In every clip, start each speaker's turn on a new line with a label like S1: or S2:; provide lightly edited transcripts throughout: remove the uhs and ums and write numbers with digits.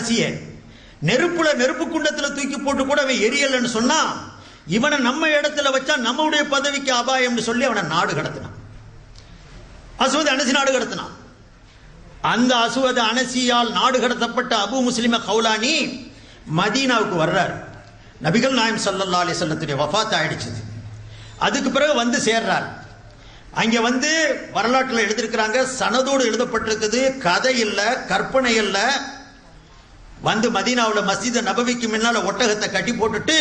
S1: அனசிய நெருப்பு குண்டத்துல தூக்கி போட்டு கூட அவன் எரியலன்னு சொன்னா, இவனை நம்ம இடத்துல வச்சா நம்முடைய பதவிக்கு அபாயம் சொல்லி அவனை நாடு கடத்தினான். அஸ்வத் அனசி நாடு கடத்தினான். அந்த அஸ்வத் அனசியால் நாடு கடத்தப்பட்ட அபு முஸ்லிம கௌலானி மதீனாவுக்கு வர்றார். நபிகள் நாயம் ஸல்லல்லாஹு அலைஹி வஸல்லத்துடைய வஃபாத் ஆயிடுச்சு. அதுக்கு பிறகு வந்து சேர்றார். அங்க வந்து வரலாற்றில் எழுதியிருக்கிறாங்க, சனதோடு எழுதப்பட்டிருக்குது, கதை இல்ல, கற்பனை இல்ல. வந்து மதீனாவில் மஸ்ஜித் நபவிக்கு முன்னால ஒட்டகத்தை கட்டி போட்டுட்டு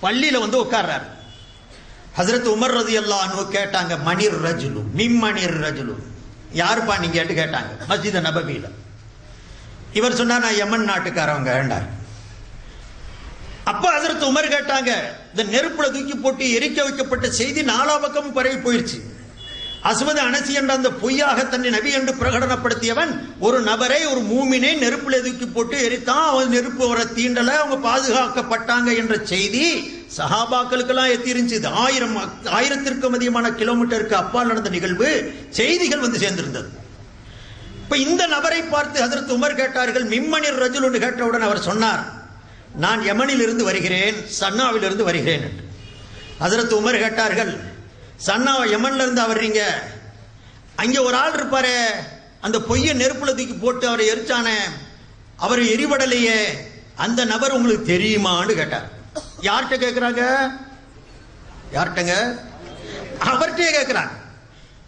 S1: பள்ளியில வந்து உட்கார்றார். ஹஜ்ரத் உமர் ரலியல்லாஹு அன்ஹு கேட்டாங்க, மணிர் ரஜுலு மிம்மணிர் ரஜுலு, யாருப்பா நீங்க கேட்டாங்க மஸ்ஜித் நபவியில. இவர் சொன்னார், நான் யமன் நாட்டுக்காரவங்க வேண்டாம். அப்ப ஹஜ்ரத் உமர் கேட்டாங்க, இந்த நெருப்புல தூக்கி போட்டு எரிக்க வைக்கப்பட்ட செய்தி நாலா பக்கம் பரவி போயிடுச்சு. அஸ்வத் அனசி என்ற அந்த பொய்யாக தன்னை நபி என்று பிரகடனப்படுத்தியவன் ஒரு நபரை, ஒரு மூமினை நெருப்புல தூக்கி போட்டு எரித்தான். அவன் நெருப்பு வர தீண்டல, அவங்க பாதுகாக்கப்பட்டாங்க என்ற செய்தி சஹாபாக்களுக்கெல்லாம் எத்திருந்துச்சு. ஆயிரத்திற்கும் அதிகமான கிலோமீட்டருக்கு அப்பால் நடந்த நிகழ்வு, செய்திகள் வந்து சேர்ந்திருந்தது. இப்ப இந்த நபரை பார்த்து ஹஜ்ரத் உமர் கேட்டார்கள், மிம்மனிர் ரஜுல் என்று கேட்டவுடன் அவர் சொன்னார், நான் யமனில் இருந்து வருகிறேன், சன்னாவில் இருந்து வருகிறேன் என்று. ஹஜ்ரத் உமர் கேட்டார்கள், சன்னா யமன்ல இருந்து வர்றீங்க, அங்க ஒரு ஆள் இருப்பாரு, அந்த பொய்ய நெருப்புல தூக்கி போட்டு அவரை எரிச்சானே, அவர் எரிபடலையே, அந்த நபர் உங்களுக்கு தெரியுமான்னு கேட்டார். யார்கிட்ட கேட்கிறாங்க? யார்கிட்டங்க? அவர்கிட்டயே கேட்கிறாங்க.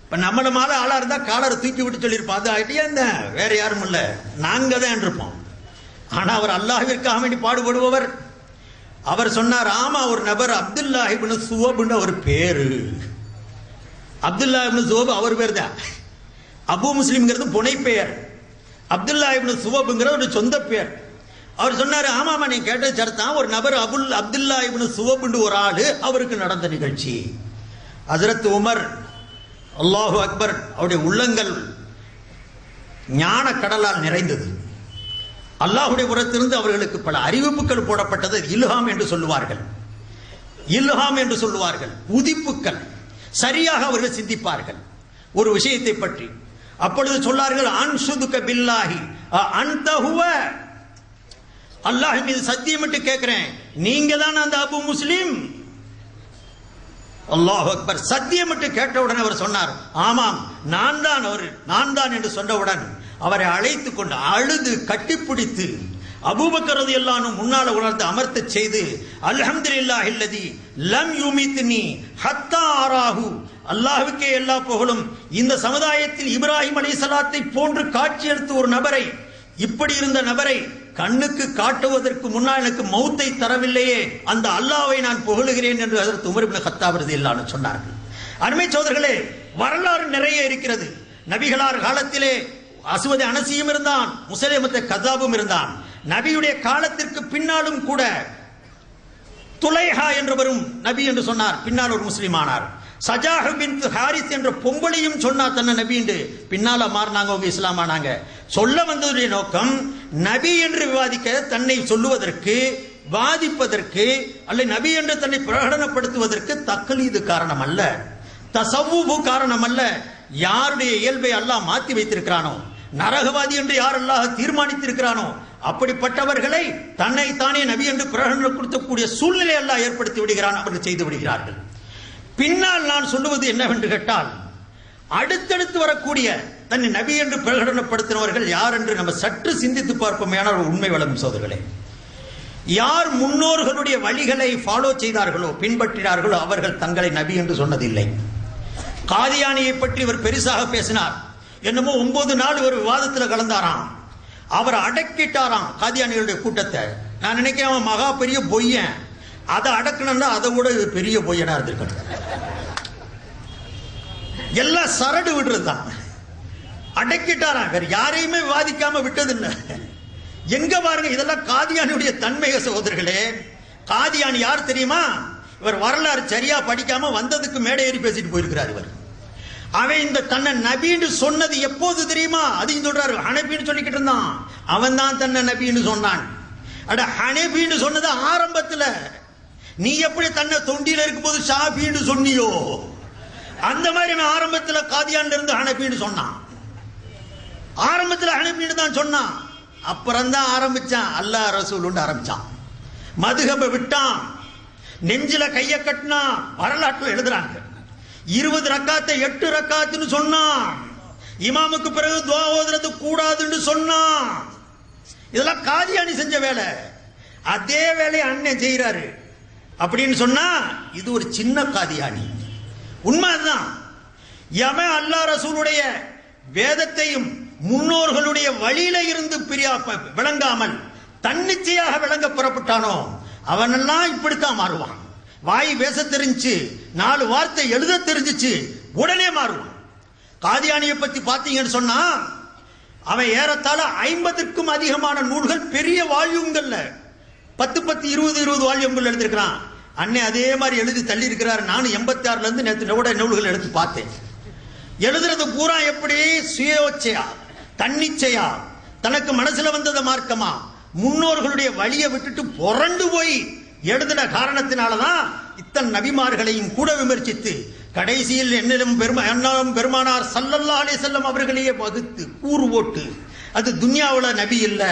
S1: இப்ப நம்மள மால ஆளா இருந்தா காலரை தூக்கி விட்டு சொல்லியிருப்போம், அது ஆகிட்டே இந்த வேற யாரும் இல்ல, நாங்க தான் இருப்போம். ஆனா அவர் அல்லாஹ்விற்காக வேண்டி பாடுபடுபவர். அவர் சொன்னார், ஆமா ஒரு நபர் அப்துல்லா இப்னு சுவப்னு ஒரு பேரு. அப்துல்லா இப்னு சுவப் அவர் பேர் தான். அபு முஸ்லிம்ங்கிறது புனை பெயர், அப்துல்லா இப்னு சுவப்ங்கிற ஒரு சொந்த பெயர். அவர் சொன்னாரு, ஆமாமா நீ கேட்ட சர்த்தான், ஒரு நபர் அப்துல்லா இப்னு சுவப்னு ஒரு ஆளு, அவருக்கு நடந்த நிகழ்ச்சி. ஹஜ்ரத் உமர் அல்லாஹு அக்பர், அவருடைய உள்ளங்கள் ஞான கடலால் நிறைந்தது. அல்லாஹுடைய புறத்திலிருந்து அவர்களுக்கு பல அறிவிப்புகள் போடப்பட்டது. இல்ஹாம் என்று சொல்லுவார்கள், இல்ஹாம் என்று சொல்லுவார்கள், உதிப்புக்கள். சரியாக அவர்கள் சிந்திப்பார்கள் ஒரு விஷயத்தை பற்றி. அப்பொழுது சொல்லார்கள், அன்சுதுக பில்லாஹி அன்த ஹுவ, அல்லாஹ் மீது சத்தியமிட்டு கேட்கிறேன், நீங்க தான் அந்த அபு முஸ்லிம். அல்லாஹ் அக்பர். சத்தியமிட்டு கேட்டவுடன் அவர் சொன்னார், ஆமாம் நான் தான் அவர், நான் தான் என்று சொன்னவுடன் அவரை அழைத்து கொண்டு அழுது கட்டிப்பிடித்து அபூபக்கர் ரலியல்லாஹு அன்ஹு முன்னால உணர்ந்து அமர்த்த செய்து, அல்ஹம்துலில்லாஹி அல்லதி லம் யுமித்னி ஹத்தா அராஹு, அல்லாஹ்வுக்கே எல்லா புகழும், இந்த சமுதாயத்தில் இப்ராஹிம் அலைஹிஸ்ஸலாத்தை போன்று காட்சி எடுத்த ஒரு நபரை, இப்படி இருந்த நபரை கண்ணுக்கு காட்டுவதற்கு முன்னால் எனக்கு மௌத்தை தரவில்லையே, அந்த அல்லாஹ்வை நான் புகழுகிறேன் என்று ஹஜ்ரத் உமர் இப்னு கத்தாப் ரலியல்லாஹு அன்ஹு சொன்னார்கள். அருமை சகோதரர்களே, வரலாறு நிறைய இருக்கிறது. நபிகளார் காலத்திலே அஸ்வத் அனசியும் இருந்தான், முஸைலமத்து கஸாபும் இருந்தான். நபியுடைய காலத்திற்கு பின்னாலும் கூட துலைஹா என்றவரும் நபி என்று சொன்னார், பின்னால் ஒரு முஸ்லிம் ஆனார். சஜாஹ் பின்த் ஹாரிஸ் என்ற பொம்பளையும் சொன்னார் தன்னை நபி என்று, பின்னால மாறினாங்க, அவங்க இஸ்லாம் ஆனாங்க. சொல்ல வந்ததுடைய நோக்கம் நபி என்று விவாதிக்க, தன்னை சொல்லுவதற்கு, வாதிப்பதற்கு, அல்ல நபி என்று தன்னை பிரகடனப்படுத்துவதற்கு தக்லீது காரணம் அல்ல, தஸவ்வுஃபு காரணம் அல்ல. யாருடைய இயல்பை அல்லாஹ் மாற்றி வைத்திருக்கிறானோ, நரகவாதி என்று யார் அல்லாஹ் தீர்மானித்திருக்கிறானோ, அப்படிப்பட்டவர்களை தன்னை தானே நபி என்று பிரகடனப்படுத்தக்கூடிய சூழ்நிலை அல்லாஹ் ஏற்படுத்தி விடுகிறான், அவர்கள் செய்து விடுகிறார்கள். பின்னால் நான் சொல்லுவது என்னவென்று கேட்டால், அடுத்தடுத்து வரக்கூடிய தன்னை நபி என்று பிரகடனப்படுத்தினவர்கள் யார் என்று நம்ம சற்று சிந்தித்து பார்ப்போம். உண்மை வளரும் சோதர்களே, யார் முன்னோர்களுடைய வழிகளை ஃபாலோ செய்தார்களோ, பின்பற்றினார்களோ, அவர்கள் தங்களை நபி என்று சொன்னதில்லை. காதியானியை பற்றி இவர் பெருசாக பேசினார். என்னமோ 9 நாள் ஒரு விவாதத்தில் கலந்தாராம், அவர் அடக்கிட்டாராம் காதியானிகளுடைய கூட்டத்தை. நான் நினைக்கிறேன் அவன் மகா பெரிய பொய்யன், அதை அடக்கணும்னா அதை விட பெரிய பொய்யனா இருந்திருக்கணும். எல்லாம் சரடு விடுறது தான், அடக்கிட்டாராம், வேற யாரையுமே விவாதிக்காம விட்டதில்லை. எங்க பாருங்க, இதெல்லாம் காதியானியுடைய தன்மைய சகோதரர்களே. காதியானி யார் தெரியுமா? இவர் வரலாறு சரியா படிக்காம வந்ததுக்கு மேடை ஏறி பேசிட்டு போயிருக்கிறார். இவர் அவன் இந்த தன்னை நபின்னு சொன்னது எப்போது தெரியுமா? அதையும் சொல்றாரு, ஹனபின்னு சொல்லிக்கிட்டு இருந்தான், அவன் தான் தன்னை நபின்னு சொன்னான். அட ஹனபின்னு சொன்னது ஆரம்பத்துல, நீ எப்படி தன்னை தொண்டியில இருக்கும்போது ஷாஃபின்னு சொன்னியோ, அந்த மாதிரி நான் ஆரம்பத்துல காதியான்ல இருந்து ஹனபின்னு சொன்னான். ஆரம்பத்துல ஹனபின்னு தான் சொன்னான். அப்புறம்தான் ஆரம்பிச்சான் அல்லாஹ் ரசூல் ஆரம்பிச்சான். மதுஹப விட்டான், நெஞ்சில கைய கட்டினான். வரலாற்றில் எழுதுறாங்க 20 ரக்காத்தை 8 ரக்காத்துன்னு சொன்னான். இமாமுக்கு பிறகு துஆ ஓதுறது கூடாதுன்னு சொன்னான். இதெல்லாம் காதியானி செஞ்ச வேலை. அதே வேலையை அண்ணன் செய்யறாரு அப்படின்னு சொன்னா இது ஒரு சின்ன காதியானி. உண்மைதான். எவன் அல்லாஹ் ரசூலுடைய வேதத்தையும் முன்னோர்களுடைய வழியில இருந்து விளங்காமல் தன்னிச்சையாக விளங்க புறப்பட்டானோ அவனெல்லாம் இப்படித்தான் மாறுவான். வாய் பேச தெரிஞ்சு 4 வார்த்தை எழுத தெரிஞ்சிச்சு உடனே மாறுவான். காதியானியை பத்தி பாத்தீங்கன்னு சொன்னா அவன் ஏறத்தாழ 50க்கும் அதிகமான நூல்கள் பெரிய வால்யூம்கள்ல 10 20 வால்யூம்கள் எழுதியிருக்கிறான். அண்ணே அதே மாதிரி எழுதி தள்ளி இருக்கிறார். நானும் 86ல இருந்து நேற்று நூல்கள் எடுத்து பார்த்தேன். எழுதுறது பூரா எப்படி சுயோச்சையா, தன்னிச்சையா, தனக்கு மனசுல வந்தத மார்க்கமா, முன்னோர்களுடைய வழியை விட்டுட்டு புரண்டு போய் எழுதின காரணத்தினாலதான் இத்தனை நபிமார்களையும் கூட விமர்சித்து கடைசியில் என்னிடம் பெருமானார் ஸல்லல்லாஹு அலைஹி வஸல்லம் அவர்களையே வகுத்து கூறு போட்டு அது துன்யாவுல நபி இல்ல,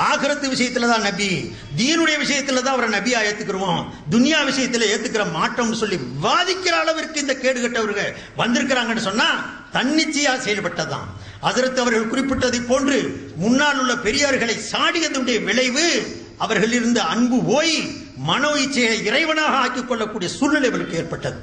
S1: ஆகிரத்து விஷயத்துல தான் நபி, தீனுடைய விஷயத்துல தான் அவரை நபியா ஏத்துக்கிறோம், துன்யா விஷயத்துல ஏத்துக்கிற மாட்டோம்னு சொல்லி வாதிக்கிற அளவிற்கு இந்த கேடுகட்டவர்கள் வந்திருக்கிறாங்கன்னு சொன்னா தன்னிச்சையா செயல்பட்டதான். ஹஜ்ரத் அவர்கள் குறிப்பிட்டதை போன்று முன்னால் உள்ள பெரியார்களை சாடியதுடைய விளைவு அவர்கள் இருந்த அன்பு போய் மனோ இச்சையை இறைவனாக ஆக்கிக் கொள்ளக்கூடிய சூழ்நிலை அவர்களுக்கு ஏற்பட்டது.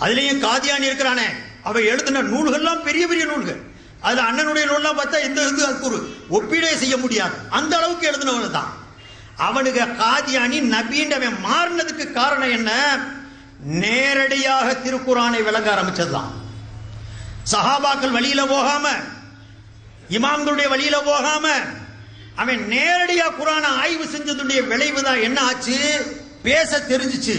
S1: அதுலயும் காதியானி இருக்கிறானே அவை எழுதின நூல்கள்லாம் பெரிய பெரிய நூல்கள். அதுல அண்ணனுடைய நூல்லாம் பார்த்தா எந்த ஒரு ஒப்பீடே செய்ய முடியாது, அந்த அளவுக்கு எழுதினவங்க தான். அவனுக்கு காதியானி நபின்னு மாறினதுக்கு காரணம் என்ன? நேரடியாக திருக்குரானை விளங்க ஆரம்பிச்சதுதான். சஹாபாக்கள் வழியில போகாம, இமாம்களுடைய வழியில போகாம அவன் நேரடியா குரானை ஆய்வு செஞ்சதுடைய விளைவு தான் என்ன ஆச்சு? பேச தெரிஞ்சிச்சு,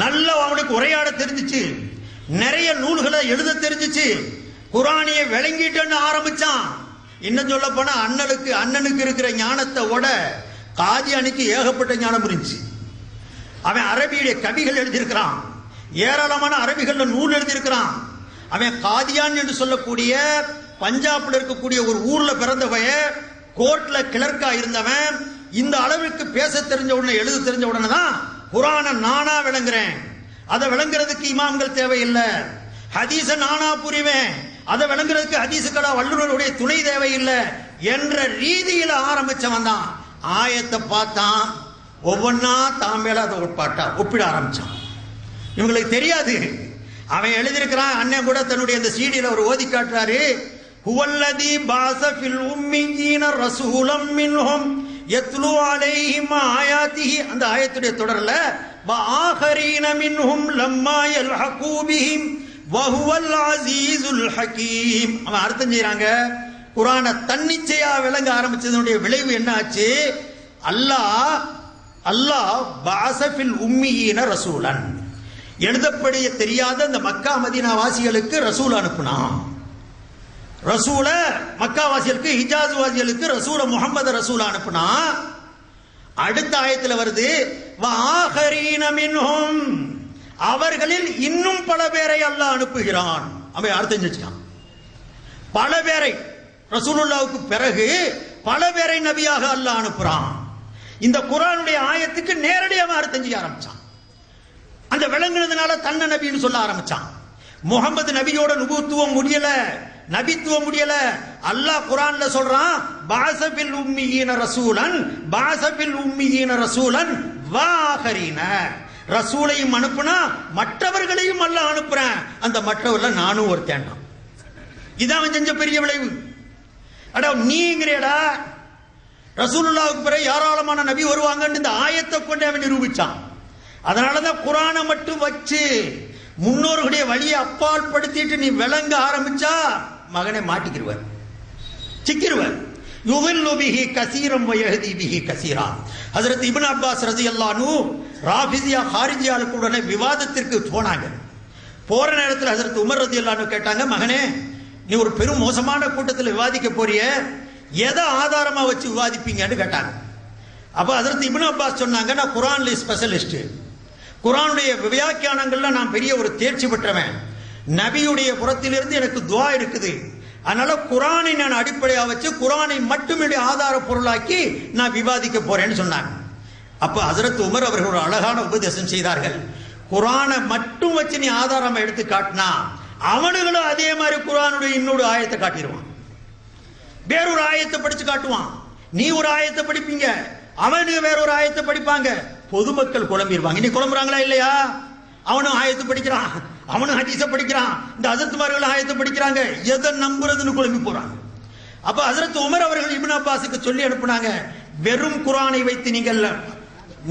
S1: நல்ல அவனுக்கு உரையாட தெரிஞ்சிச்சு, நிறைய நூல்களை எழுத தெரிஞ்சிச்சு, குரானியை விளங்கிட்டு ஆரம்பிச்சான். இன்னும் சொல்ல போனா அண்ணனுக்கு இருக்கிற ஞானத்தை விட காதியானிக்கு ஏகப்பட்ட ஞானம் இருந்துச்சு. அவன் அரபியுடைய கவிகள் எழுதியிருக்கிறான், ஏராளமான அரபிகள்ல நூல் எழுதியிருக்கிறான். அவன் காதியான் என்று சொல்லக்கூடிய பஞ்சாப்ல இருக்கக்கூடிய ஒரு ஊர்ல பிறந்தவன், கோர்ட்ல கிளர்க்கா இருந்தவன். இந்த அளவுக்கு பேச தெரிஞ்ச உடனே, எழுத தெரிஞ்ச உடனே தான் குரானை நானா விளங்குறேன், அதை விளங்குறதுக்கு இமாம்கள் தேவையில்லை. ஹதீஸ நானா புரிவேன், அதை விளங்குறதுக்கு ஹதீஸுக்கடா வல்லுநருடைய துணை தேவையில்லை என்ற ரீதியில ஆரம்பிச்சவன் தான். ஆயத்தை பார்த்தான், ஒவ்வொன்னா தான் மேல அதை ஒப்பிட ஆரம்பிச்சான். இவங்களுக்கு தெரியாது. அவன் எழுதியிருக்கிறான். அண்ணன் கூட தன்னுடைய அந்த சீடியில ஒரு ஓதி காட்டுறாரு. ஹுவல்லதி பாஸ ஃபில் உம்மீன ரசூலம் மின்ஹும் யத்லு அலைஹிம் ஆயாத்திஹி, அந்த ஆயத்துடைய தொடர்ல வஆகரீன மின்ஹும் லம்மா யல்ஹகு பிஹிம் வஹுவல் அஸீஸுல் ஹகீம். அவன் அர்த்தம் செய்றாங்க. குர்ஆனை தன்னிச்சையா விளங்க ஆரம்பிச்சதனுடைய விளைவு என்ன ஆச்சு? அல்லாஹ் பாஸ ஃபில் உம்மீன ரசூலன், எழுதப்படிய தெரியாத அந்த மக்கா மதீனா வாசிகளுக்கு ரசூல் அனுப்புனான். ரசூல மக்கா வாசிகளுக்கு, ஹிஜாஸ் வாசிகளுக்கு ரசூல முஹம்மது ரசூல் அனுப்புனா. அடுத்த ஆயத்தில் வருது வஆகரீன மின்ஹும், அவர்களில் இன்னும் பல பேரை அல்லாஹ் அனுப்புகிறான். அவன் அர்த்தம் செஞ்சுட்டான். பல பேரை ரசூலுல்லாஹ்வுக்கு பிறகு பல பேரை நபியாக அல்லாஹ் அனுப்புறான். இந்த குர்ஆனுடைய ஆயத்துக்கு நேரடியாக அர்த்தம் செய்ய ஆரம்பிச்சான். அந்த விளங்குனதுனால தன்ன நபின்னு சொல்ல ஆரம்பிச்சான். முகமது நபியோட நுபுவத்துவம் முடியல, நபித்துவம் முடியல. அல்லாஹ் குர்ஆன்ல சொல்றான் பாஸபில் உம்மீன ரசூலன், பாஸபில் உம்மீன ரசூலன் வாஹரீன, ரசூலையும் அனுப்புனா மற்றவர்களையும் அல்லாஹ் அனுப்புறேன், அந்த மற்றவர்கள நானும் ஒருத்தேன். இதான் அவன் செஞ்ச பெரிய விளைவு. அட நீங்கிறடா ரசூலுல்லாஹ்வுக்கு பிறகு ஏராளமான நபி வருவாங்கன்னு இந்த ஆயத்தை கொண்டு அவன் நிரூபிச்சான். அதனாலதான் குர்ஆனை மட்டும் வச்சு முன்னோர்களுடைய வழியை அப்பால் படுத்திட்டு நீ விளங்க ஆரம்பிச்சா மகனை மாட்டிக்கிடுவார், சிக்கிடுவார். யுதில்லு பிஹி கஸீரம் வ யஹ்தி பிஹி கஸீரா. ஹஜ்ரத் இப்னு அப்பாஸ் ரலியல்லாஹு அன்ஹு ராஃபிஸியா ஹாரிஜியாவுக்கு உடனே விவாதத்திற்கு போனாங்க. போற நேரத்தில் ஹஜ்ரத் உமர் ரலியல்லாஹு அன்ஹு கேட்டாங்க, மகனே நீ ஒரு பெரும் மோசமான கூட்டத்தில் விவாதிக்க போறிய, எதை ஆதாரமா வச்சு விவாதிப்பீங்கன்னு கேட்டாங்க. அப்ப ஹஜ்ரத் இப்னு அப்பாஸ் சொன்னாங்க, நான் குர்ஆன்ல ஸ்பெஷலிஸ்ட், குர்ஆனுடைய வியாக்கியானங்கள்ல நான் பெரிய ஒரு தேர்ச்சி பெற்றவன், நபியுடைய புறத்திலிருந்து எனக்கு துஆ இருக்குது, அதனால குர்ஆனை நான் அடிப்படையா வச்சு குர்ஆனை மட்டும் ஆதார பொருளாக்கி நான் விவாதிக்க போறேன்னு சொன்னாங்க. அப்ப ஹஜ்ரத் உமர் அவர்கள் ஒரு அழகான உபதேசம் செய்தார்கள். குர்ஆனை மட்டும் வச்சு நீ ஆதாரம் எடுத்து காட்டினா அவனுங்களும் அதே மாதிரி குர்ஆனுடைய இன்னொரு ஆயத்தை காட்டிடுவான், வேறொரு ஆயத்தை படிச்சு காட்டுவான். நீ ஒரு ஆயத்தை படிப்பீங்க, அவனுக்கு வேறொரு ஆயத்தை படிப்பாங்க, பொதுமக்கள் குழம்பிடுவாங்க. இன்னைக்கு குழம்புறாங்களா இல்லையா? அவனும் ஆயத்து படிக்கிறான், அவனும் ஹதீஸை படிக்கிறான், இந்த ஹஜ்ரத்மார்கள் ஆயத்தை படிக்கிறாங்க, எதை நம்புறதுன்னு குழம்பி போறாங்க. அப்ப ஹஜ்ரத் உமர் அவர்கள் இப்னு அப்பாஸுக்கு சொல்லி அனுப்புனாங்க, வெறும் குர்ஆனை வைத்து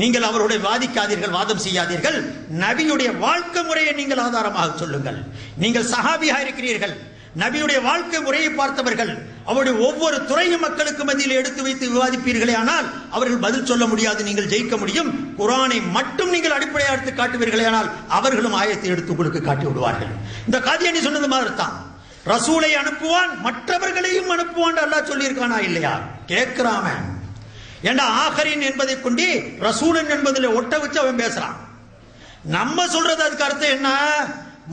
S1: நீங்கள் அவருடைய வாதிக்காதீர்கள், வாதம் செய்யாதீர்கள், நபியுடைய வாழ்க்கை முறையை நீங்கள் ஆதாரமாக சொல்லுங்கள். நீங்கள் சஹாபியா இருக்கிறீர்கள், நபியுடைய வாழ்க்கை முறையை பார்த்தவர்கள், அவருடைய ஒவ்வொரு துறையும் மக்களுக்கு மத்தியில் எடுத்து வைத்து விவாதிப்பீர்களே, ஆனால் அவர்கள் பதில் சொல்ல முடியாது, நீங்கள் ஜெயிக்க முடியும். குர்ஆனை மட்டும் நீங்கள் அடிப்படையாக எடுத்து காட்டுவீர்களே, ஆனால் அவர்களும் ஆயத்தை எடுத்து உங்களுக்கு காட்டி விடுவார்கள். இந்த காதியானி சொன்னது மாதிரி தான், ரசூலை அனுப்புவான் மற்றவர்களையும் அனுப்புவான் அல்லாஹ் சொல்லி இருக்கானா இல்லையா? கேட்கிறாம ஏண்டா ஆகரின் என்பதை கொண்டு ரசூலன் என்பதில் ஒட்ட வச்சு அவன் பேசுறான். நம்ம சொல்றது அதுக்கு அர்த்தம் என்ன?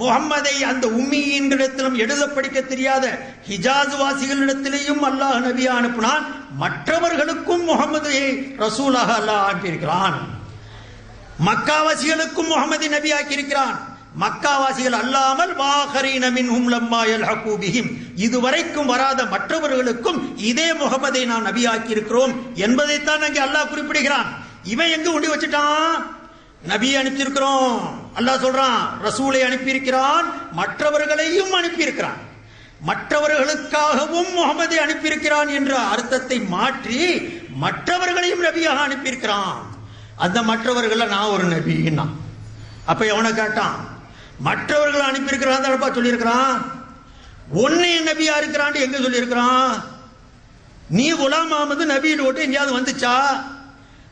S1: முகம்மதை அந்த உம்மியின்களிடத்திலும் எழுத படிக்க தெரியாத ஹிஜாஸ் வாசிகளிடத்திலேயும் அல்லாஹ் நபியா அனுப்பினான், மற்றவர்களுக்கும் முகமதை ரசூலாக அல்லாஹ் அனுப்பியிருக்கிறான். மக்காவாசிகளுக்கும் முகமது நபி ஆக்கியிருக்கிறான். மக்காவாசிகள் அல்லாமல் வாகரீன மின்ஹும் லம்மா யல்ஹகு பிஹிம், இதுவரைக்கும் வராத மற்றவர்களுக்கும் இதே முகமதை நாம் நபியாக்கி இருக்கிறோம் என்பதைத்தான் அங்கே அல்லாஹ் குறிப்பிடுகிறான். இவன் எங்க ஒண்டி வச்சுட்டான்? நபியை அனுப்பியிருக்கிறோம் அல்லாஹ் சொல்றான், ரசூலை அனுப்பியிருக்கிறான், மற்றவர்களையும் அனுப்பியிருக்கிறான், மற்றவர்களுக்காகவும் முகமதை அனுப்பியிருக்கிறான் என்ற அர்த்தத்தை மாற்றி மற்றவர்களையும் நபியாக அனுப்பியிருக்கிறான். அந்த மற்றவர்கள் நான் ஒரு நபின்னா. அப்ப எவனை கேட்டான்? மற்றவர்கள் அனுப்பியிருக்கிறான் தான் சொல்லியிருக்கிறான். ஒன்னே நபியா இருக்கிறான் எங்க சொல்லியிருக்கிறான்? நீ குலாம் அஹ்மது நபின்னு ஓட்டு எங்கேயாவது வந்துச்சா?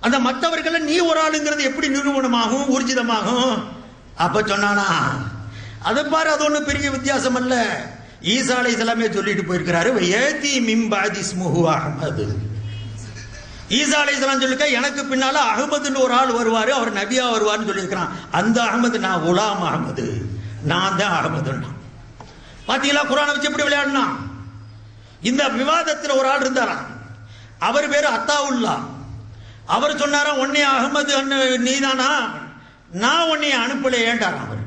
S1: அந்த மற்றவர்கள் நீ ஒரு ஆளுங்கிறது எப்படி நிரூபணமாகும், ஊர்ஜிதமாகும்? அப்ப சொன்னானா, அதை பாரு, அது ஒண்ணு பெரிய வித்தியாசம் அல்ல. ஈசா அலைஹிஸ்ஸலாமே சொல்லிட்டு போயிருக்கிறாரு, வயதி மின் பஅதி இஸ்முஹு அஹ்மது. ஈசா அலைஹிஸ்ஸலாம் சொல்லிருக்க, எனக்கு பின்னால அஹ்மதுன்னு ஒரு ஆள் வருவாரு, அவர் நபியா வருவார்னு சொல்லியிருக்கிறான். அந்த அஹ்மது நான் குலாம் அஹ்மது, நான் தான் அஹ்மதுன்னா. பாத்தீங்களா குர்ஆனை வச்சு எப்படி விளையாடுனா? இந்த விவாதத்தில் ஒரு ஆள் இருந்தாராம், அவர் பேரு அத்தாவுல்லா. அவர் சொன்னாரா, உன்னை அஹ்மது நீதானா, நான் உன்னை அனுப்பல ஏண்டாராம் அவர்.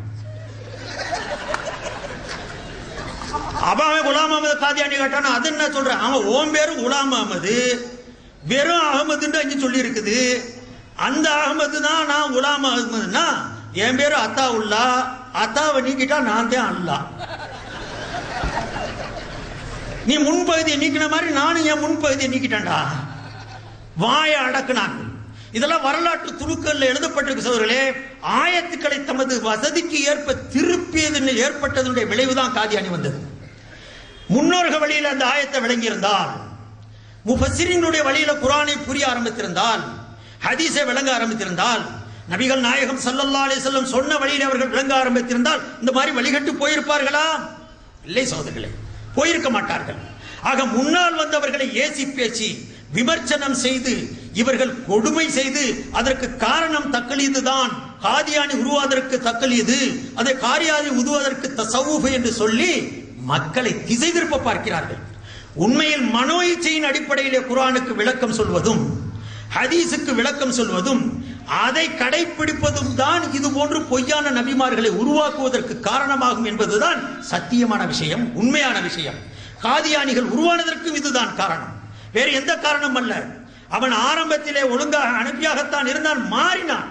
S1: அவன் குலாம் அஹ்மது காதியானி கேட்டானா, அது என்ன சொல்றேன், அவன் ஓம் பேரு குலாம் அஹ்மது, வெறும் அகமதுன்னு அங்க சொல்லி இருக்குது. அந்த அகமது தான் நான் குலாம் அஹ்மதுன்னா, என் பேரு அத்தாவுல்லா, அத்தாவை நீக்கிட்டா நான் தான் அல்லா. நீ முன்பகுதியை நீக்கின மாதிரி நானும் என் முன்பகுதியை நீக்கிட்டேன்டா. வாயை அடக்குனாங்க. இதெல்லாம் வரலாற்று துணுக்கல்ல எழுதப்பட்டிருக்கு சோதர்களே. ஆயத்துக்களை தமது வசதிக்கு ஏற்ப திருப்பியது ஏற்பட்டதனுடைய விளைவுதான் காதியானி வந்தது. முன்னோர்கள் வழியில் அந்த ஆயத்தை விளங்கி இருந்தால், முஃபஸ்ஸிரீனுடைய வழியில குர்ஆனை புரிய ஆரம்பித்திருந்தால், ஹதீஸை விளங்க ஆரம்பித்திருந்தால், நபிகள் நாயகம் ஸல்லல்லாஹு அலைஹி வஸல்லம் சொன்ன வழியில அவர்கள் விளங்க ஆரம்பித்திருந்தால் இந்த மாதிரி வழிகட்டு போயிருப்பார்களா? இல்லை சகோதரர்களே, போயிருக்க மாட்டார்கள். ஆக முன்னால் வந்தவர்களை ஏசி பேசி விமர்சனம் செய்து இவர்கள் கொடுமை செய்து அதற்கு காரணம் தக்லீது தான், காதியானி உருவாவதற்கு தக்லீது, அதை காரியானி உருவாவதற்கு தஸவ்வுஃப் என்று சொல்லி மக்களை திசை திருப்ப பார்க்கிறார்கள். உண்மையில் மனோ இச்சையின் அடிப்படையிலே குர்ஆனுக்கு விளக்கம் சொல்வதும் ஹதீஸுக்கு விளக்கம் சொல்வதும் அதை கடைபிடிப்பதும் தான் இது போன்று பொய்யான நபிமார்களை உருவாக்குவதற்கு காரணமாகும் என்பதுதான் சத்தியமான விஷயம், உண்மையான விஷயம். காதியானிகள் உருவானதற்கும் இதுதான் காரணம், வேறு எந்த காரணம் அல்ல. அவன் ஆரம்பத்திலே ஒழுங்காக அனுப்பியாகத்தான் இருந்தான், மாறினான்,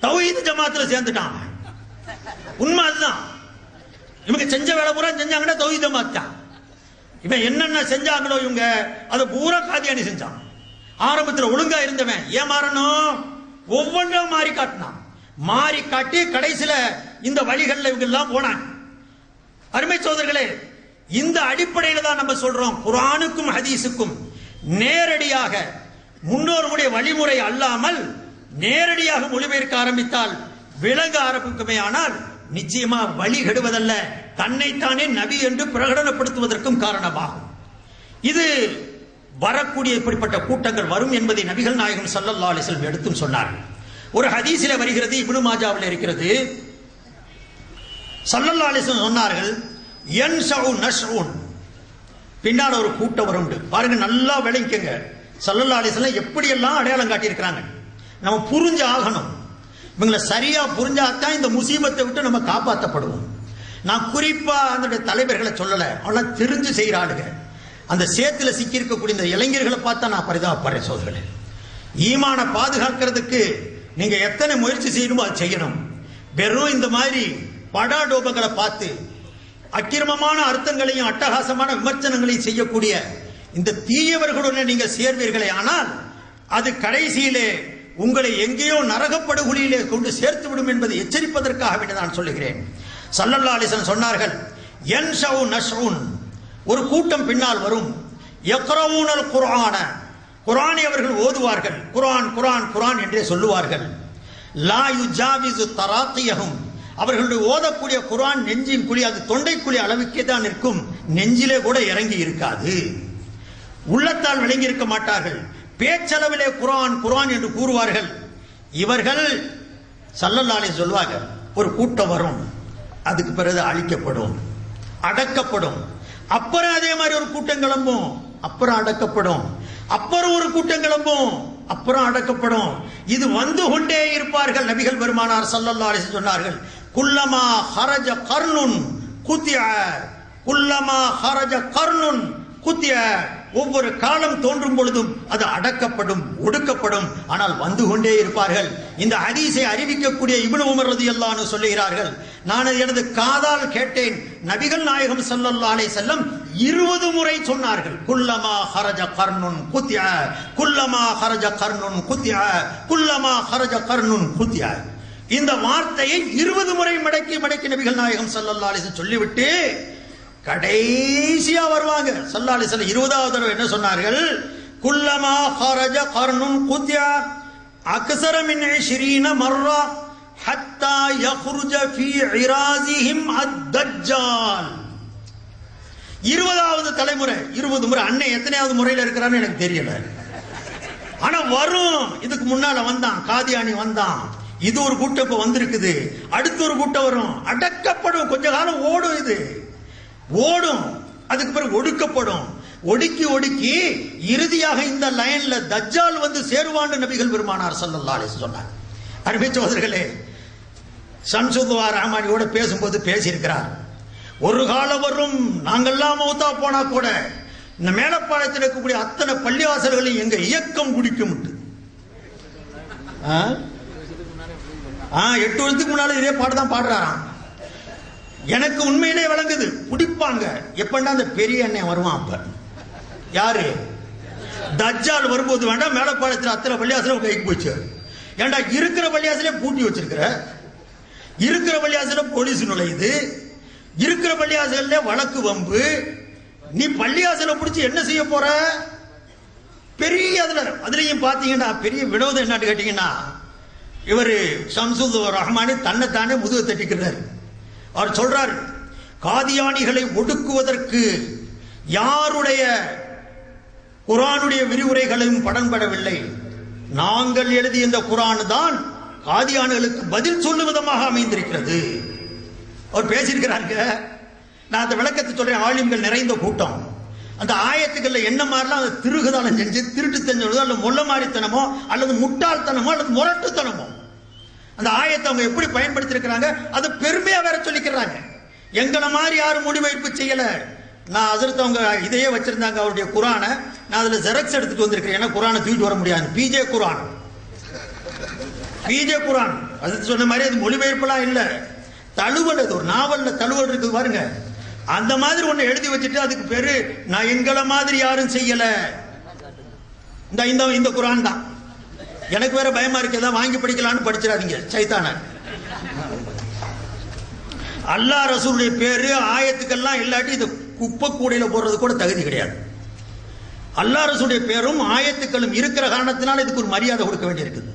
S1: தௌஹீத் ஜமாத்துல சேர்ந்துட்டான். உண்மை அதுதான். இவங்க செஞ்ச வேலை பூரா செஞ்சாங்கன்னா தௌஹீத் ஜமாத் தான். இவன் என்னென்ன செஞ்சாங்களோ இவங்க அதை பூரா காதியானி செஞ்சான். ஆரம்பத்தில் ஒழுங்கா இருந்தவன் ஏன் மாறணும்? ஒவ்வொன்றா மாறி காட்டினான். மாறி காட்டி கடைசியில இந்த வழிகளில் இவங்க எல்லாம் போனாங்க. அருமை சோதர்களே, இந்த அடிப்படையில தான் நம்ம சொல்றோம், குர்ஆனுக்கும் ஹதீஸுக்கும் நேரடியாக முன்னோர்களுடைய வழிமுறை அல்லாமல் நேரடியாக மொழிபெயர்க்க ஆரம்பித்தால் விளங்க ஆரம்பிக்குமே, ஆனால் நிச்சயமா வழி கெடுவதல்ல, தன்னைத்தானே நபி என்று பிரகடனப்படுத்துவதற்கும் காரணமாகும். இது வரக்கூடிய இப்படிப்பட்ட கூட்டங்கள் வரும் என்பதை நபிகள் நாயகம் ஸல்லல்லாஹு அலைஹி வஸல்லம் எடுத்தும் சொன்னார்கள். ஒரு ஹதீஸிலே வருகிறது, இப்னு மாஜாவில் இருக்கிறது. ஸல்லல்லாஹு அலைஹி வஸல்லம் சொன்னார்கள், யன்ஷஉ நஷ்உன் பின்னால் ஒரு கூட்டம் வரும். பாருங்க, நல்லா விளங்கிக்கங்க. ஸல்லல்லாஹு அலைஹி வஸல்லம் எப்படியெல்லாம் அடையாளம் காட்டியிருக்கிறாங்க. நம்ம புரிஞ்சு ஆகணும். இவங்களை சரியா புரிஞ்சாதான் இந்த முசீபத்தை விட்டு நம்ம காப்பாற்றப்படுவோம். நான் குறிப்பா அந்த தலைவர்களை சொல்லல, அவெல்லாம் தெரிஞ்சு செய்யற ஆளுங்க. அந்த சேத்துல சிக்கி இருக்கக்கூடிய இந்த இளைஞர்களை பார்த்தா நான் பரிதாபப்படுறேன். சோதர்களே, ஈமான பாதுகாக்கிறதுக்கு நீங்க எத்தனை முயற்சி செய்யணுமோ அதை செய்யணும். வெறும் இந்த மாதிரி படாடோபங்களை பார்த்து அக்கிரமமான அர்த்தங்களையும் அட்டகாசமான விமர்சனங்களையும் செய்யக்கூடிய இந்த தீயவர்களுடன் நீங்க சேர்வீர்களே, ஆனால் அது கடைசியிலே உங்களை எங்கேயோ நரகப்படுகொலியிலே கொண்டு சேர்த்து விடும் என்பதை எச்சரிப்பதற்காக வேண்டி நான் சொல்லுகிறேன். ஸல்லல்லாஹு அலைஹி வஸல்லம் சொன்னார்கள், யன்ஷவு நஷ்உன், ஒரு கூட்டம் பின்னால் வரும். யக்ரவுனல் குர்ஆன, குர்ஆனை அவர்கள் ஓதுவார்கள். குர்ஆன் குர்ஆன் குர்ஆன் என்றே சொல்லுவார்கள். லா யுஜாவிசு தராக்கியஹும், அவர்களுடைய ஓதக்கூடிய குர்ஆன் நெஞ்சின் குழி, அது தொண்டைக்குழி அளவுக்கே தான் நிற்கும், நெஞ்சிலே கூட இறங்கி இருக்காது. உள்ளத்தால் விளங்கி இருக்க மாட்டார்கள். பேச்சளவிலே குர்ஆன் குர்ஆன் என்று கூறுவார்கள். இவர்கள் ஸல்லல்லாஹு அலைஹி சொல்வாங்க, ஒரு கூட்டம் வரும், அதுக்கு பிறகு அழிக்கப்படும், அடக்கப்படும். அப்புறம் அதே மாதிரி ஒரு கூட்டம் கிளம்பும், அப்புறம் அடக்கப்படும். அப்புறம் ஒரு கூட்டம் கிளம்பும், அப்புறம் அடக்கப்படும். இது வந்து கொண்டே இருப்பார்கள். நபிகள் பெருமானார் ஸல்லல்லாஹு அலைஹி சொன்னார்கள், குல்லமா ஹரஜ கர்னுன் குத்திய, குல்லமா ஹரஜ கர்னுன் குத்திய, ஒவ்வொரு காலம் தோன்றும் பொழுதும் அது அடக்கப்படும், ஒடுக்கப்படும். ஆனால் வந்து கொண்டே இருப்பார்கள். இந்த ஹதீஸை அறிவிக்கக்கூடிய இப்னு உமர் ரலியல்லாஹு அன்ஹு சொல்லுகிறார்கள், நான் எனது காதால் கேட்டேன். நபிகள் நாயகம் ஸல்லல்லாஹு அலைஹி வஸல்லம் 20 முறை சொன்னார்கள், குல்லமா ஹரஜ கர்னுன் குத்திய, குல்லமா ஹரஜ கர்னுன் குத்திய, குல்லமா ஹரஜ கர்னுன் குத்திய. இந்த வார்த்தையை 20 முறை மடக்கி மடக்கி நபிகள் நாயகம் ஸல்லல்லாஹு அலைஹி வஸல்லம் சொல்லிவிட்டு கடைசியா வருவாங்க. ஸல்லல்லாஹு அலைஹி வஸல்லம் 20வது தடவை என்ன சொன்னார்கள், குல்லமா ஹரஜ கர்னுன் குத்திய அக்ஸர மின் 20 மர்ரா ஹத்தா யக்ருஜ ஃபீ இராஸிஹிம் அத்-தஜ்ஜால். 20வது தலைமுறை 20 முறை. அண்ணன் எத்தனையாவது முறையில் இருக்கிறான்னு எனக்கு தெரியல, ஆனா வரும். இதுக்கு முன்னால வந்தான், காதியானி வந்தான், இது ஒரு கூட்டம் இப்ப வந்திருக்குது, அடுத்து ஒரு கூட்டம் வரும், அடக்கப்படும். கொஞ்ச காலம் ஓடும், இது ஓடும், அதுக்கு பிறகு ஒடுக்கப்படும். ஒடுக்கி ஒடுக்கி இறுதியாக இந்த லைன்ல தஜ்ஜால் வந்து சேருவான்னு நபிகள் பெருமானார் ஸல்லல்லாஹு அலைஹி சொன்னார். அருமை சகோதரர்களே, ஷம்சுத்துவா ரஹ்மானியோட பேசும்போது பேசியிருக்கிறார், ஒரு காலம் வரும் நாங்கெல்லாம் மௌத்தா போனா கூட இந்த மேலப்பாளையத்தில் இருக்கக்கூடிய அத்தனை பள்ளிவாசல்களையும் எங்க இயக்கம் குடிக்கும். 8 வருஷத்துக்கு முன்னால இதே பாட்டு தான் பாடுறாராம். எனக்கு உண்மையிலே விளங்குது, குடிப்பாங்க. எப்பண்டா அந்த பெரிய அண்ணன் வருவான், அப்ப யாரு தஜ்ஜால் வரும்போது வேண்டாம், மேலப்பாளையத்தில் அத்தனை பள்ளிவாசலும் கைக்கு போச்சு. ஏண்டா இருக்கிற பள்ளிவாசலே பூட்டி வச்சிருக்கிற, இருக்கிற பள்ளிவாசல போலீஸ் நுழையுது, இருக்கிற பள்ளிவாசல்ல வழக்கு வம்பு, நீ பள்ளிவாசலை பிடிச்சி என்ன செய்ய போற? பெரிய அதுலயும் பாத்தீங்கன்னா பெரிய வினோதம் என்னன்னு கேட்டீங்கன்னா, இவரு ஷம்சுத்துவா ரஹ்மானி தன்னைத்தானே முதுகு தட்டிக்கிறார். அவர் சொல்றார், காதியானிகளை ஒடுக்குவதற்கு யாருடைய குர்ஆனுடைய விரிவுரைகளும் படன்படவில்லை. நாங்கள் எழுதிய இந்த குர்ஆன் தான் காதியானிகளுக்கு பதில் சொல்லும் விதமாக அமைந்திருக்கிறது. அவர் பேசியிருக்கிறாங்க. நான் அந்த விளக்கத்தை சொல்றேன். ஆலிம்கள் நிறைந்த கூட்டம். அந்த ஆயத்துக்கள்ல என்ன மாதிரிலாம் அந்த திருகுதானம் செஞ்சு திருட்டு தெரிஞ்சோ அல்லது முள்ள மாதிரித்தனமோ அல்லது முட்டாள்தனமோ அல்லது முரட்டுத்தனமோ அந்த ஆயத்தை அவங்க எப்படி பயன்படுத்திருக்கிறாங்க, அது பெருமையா வேற சொல்லிக்கிறாங்க. எங்களை மாதிரி யாரும் மொழிபெயர்ப்பு செய்யல. நான் அதற்கு அவங்க இதையே வச்சிருந்தாங்க, அவருடைய குர்ஆனை. நான் அதுல ஜெராக்ஸ் எடுத்துட்டு வந்திருக்கிறேன், ஏன்னா குர்ஆனை தூக்கிட்டு வர முடியாது. பிஜே குர்ஆன், பிஜே குர்ஆன் அது சொன்ன மாதிரி அது மொழிபெயர்ப்புலாம் இல்லை, தழுவல். அது ஒரு நாவல்ல தழுவல் இருக்குது பாருங்க, அந்த மாதிரி ஒண்ணு எழுதி வச்சுட்டு அதுக்கு பேரு நான் எங்களை மாதிரி யாரும் செய்யல. இந்த குர்ஆன் தான். எனக்கு வேற பயமா இருக்கதா, வாங்கி படிக்கலான்னு படிச்சிடாதீங்க, சைத்தான. அல்லாஹ் ரசூலுடைய பேரு ஆயத்துக்கெல்லாம் இல்லாட்டி இது குப்பை கூடையில போடுறது கூட தகுதி கிடையாது. அல்லாஹ் ரசூலுடைய பேரும் ஆயத்துக்களும் இருக்கிற காரணத்தினால இதுக்கு ஒரு மரியாதை கொடுக்க வேண்டியிருக்குது.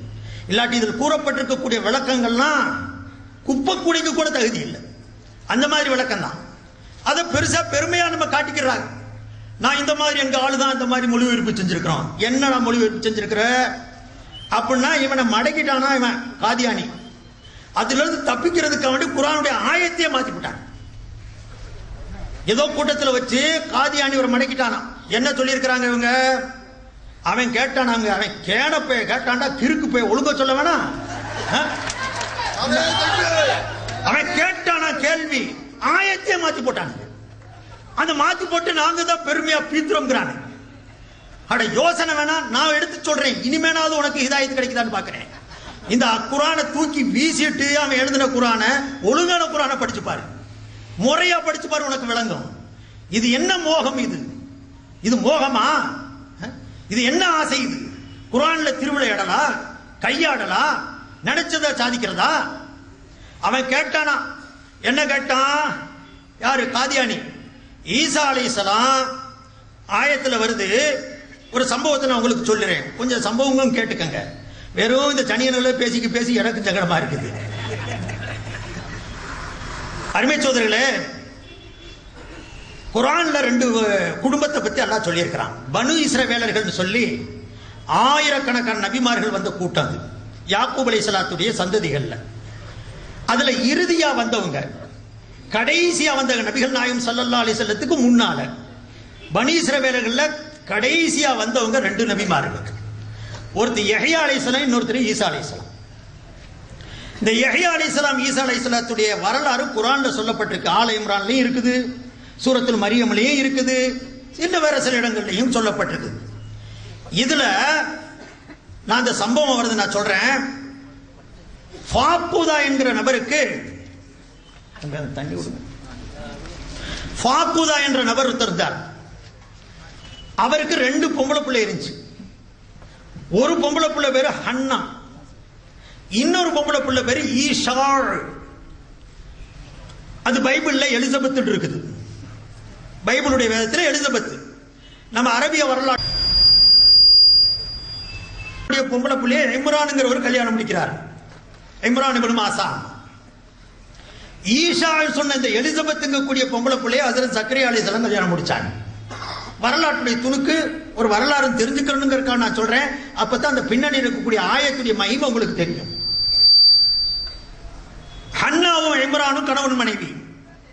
S1: இல்லாட்டி இதில் கூறப்பட்டிருக்கக்கூடிய விளக்கங்கள்லாம் குப்பை கூடைக்கு கூட தகுதி இல்லை. அந்த மாதிரி விளக்கம் தான். அதை பெருசா பெருமையா நம்ம காட்டிக்கிறாங்க. நான் இந்த மாதிரி எங்க ஆளுதான் இந்த மாதிரி மொழிபெயர்ப்பு செஞ்சிருக்கிறோம். என்னடா மொழிபெயர்ப்பு செஞ்சிருக்கிற அப்படின்னா, இவனை மடக்கிட்டானா இவன் காதியானி. அதுல இருந்து தப்பிக்கிறதுக்கு வேண்டி குர்ஆனுடைய ஆயத்தையே மாத்தி விட்டான். ஏதோ கூட்டத்தில் வச்சு காதியானி ஒரு மடக்கிட்டானா. என்ன சொல்லியிருக்கிறாங்க இவங்க? அவன் கேட்டானாங்க, அவன் கேனப்ப கேட்டான்டா, கிறுக்கு போய் ஒழுங்க சொல்ல வேணாம். அவன் கேட்டானா கேள்வி, ஆயத்தையே மாத்தி போட்டாங்க. அந்த மாத்தி போட்டு நாங்க தான் பெருமையா பீத்துறோங்கிறாங்க. அட யோசனை வேணா, நான் எடுத்து சொல்றேன், இனிமேனாவது உனக்கு ஹிதாயத்து கிடைக்குதான்னு பாக்குறேன். இந்த குரானை தூக்கி வீசிட்டு அவன் எழுதின குரானை, ஒழுங்கான குரானை படிச்சு பாரு, முறையா படிச்சு பாரு, உனக்கு விளங்கும். இது என்ன மோகம்? இது மோகமா? இது என்ன ஆசை? இது குரான்ல திருவிளையாடலா, கையாடலா, நினைச்சதை சாதிக்கிறதா? அவன் கேட்டானா, என்ன கேட்டான்? யாரு? காதியானி. ஈசா அலைஹிஸ்ஸலாம் ஆயத்துல வருது. ஒரு சம்பவத்தை நான் உங்களுக்கு சொல்லுறேன், கொஞ்சம் சம்பவங்களும் கேட்டுக்கங்க. வெறும் இந்த தனியன்களை பேசி எனக்கு சங்கடமா இருக்குது. அருமை சோதரர்களே, குரான்ல 2 குடும்பத்தை பத்தி அல்லாஹ் சொல்லியிருக்கிறான். பனு இஸ்ரவேலர்கள் சொல்லி ஆயிரக்கணக்கான நபிமார்கள் வந்த கூட்டம் அது, யாக்கூப் அலைஹிஸ்ஸலாத்துடைய சந்ததிகள்ல. அதுல இறுதியா வந்தவங்க, கடைசியா வந்த நபிகள் நாயகம் ஸல்லல்லாஹு அலைஹி வஸல்லத்துக்கு முன்னால பனு இஸ்ரவேலர்கள்ல கடைசியா வந்தவங்க 2 நபிமார்கள். ஒருத்தர் யஹ்யா அலைஹிஸ்ஸலாம், இன்னொருத்தர் ஈசா அலைஹிஸ்ஸலாம். இந்த யஹ்யா அலைஹிஸ்ஸலாம் ஈசா அலைஹிஸ்ஸலாத்துடைய வரலாறு குர்ஆன்ல சொல்லப்பட்டிருக்கு. ஆல இம்ரான்லயும் இருக்குது, சூரத்துல் மரியம்லயும் இருக்குது, இன்னும் வேற சில இடங்கள்லயும் சொல்லப்பட்டிருக்கு. இதுல நான் இந்த சம்பவம் வருது நான் சொல்றேன். ஃபாக்குதா என்கிற நபருக்கு, தண்ணி விடுங்க, ஃபாக்குதா என்ற நபர் இருந்தார். அவருக்கு 2 பொம்பளை பிள்ளை இருந்துச்சு. ஒரு பொம்பளை பிள்ளை பேரு ஹன்னா, இன்னொரு பொம்பளை பிள்ளை பேரு ஈஷாள். அது பைபிள்ல எலிசபெத் இருக்குது, பைபிளுடைய வேதத்தில் எலிசபெத். நம்ம அரபிய வரலாற்று பொம்பளை பிள்ளையை இம்ரான்ங்கிற ஒரு கல்யாணம் முடிக்கிறார். இம்ரான் இப்னு மாசா. ஈஷாள் சொன்ன இந்த எலிசபெத்துங்க கூடிய பொம்பளை பிள்ளையை ஹஜ்ரத் ஜக்கரியா அலைஹிஸ்ஸலாம் கல்யாணம் முடிச்சாங்க. வரலாற்றுடைய துணுக்கு ஒரு வரலாறு தெரிஞ்சுக்கணுங்கிறதுக்காக நான் சொல்றேன். அப்பதான் அந்த பின்னணி இருக்கக்கூடிய ஆயத்துடைய மகிமை உங்களுக்கு தெரியும். ஹன்னாவும் இம்ரானும் கணவன் மனைவி,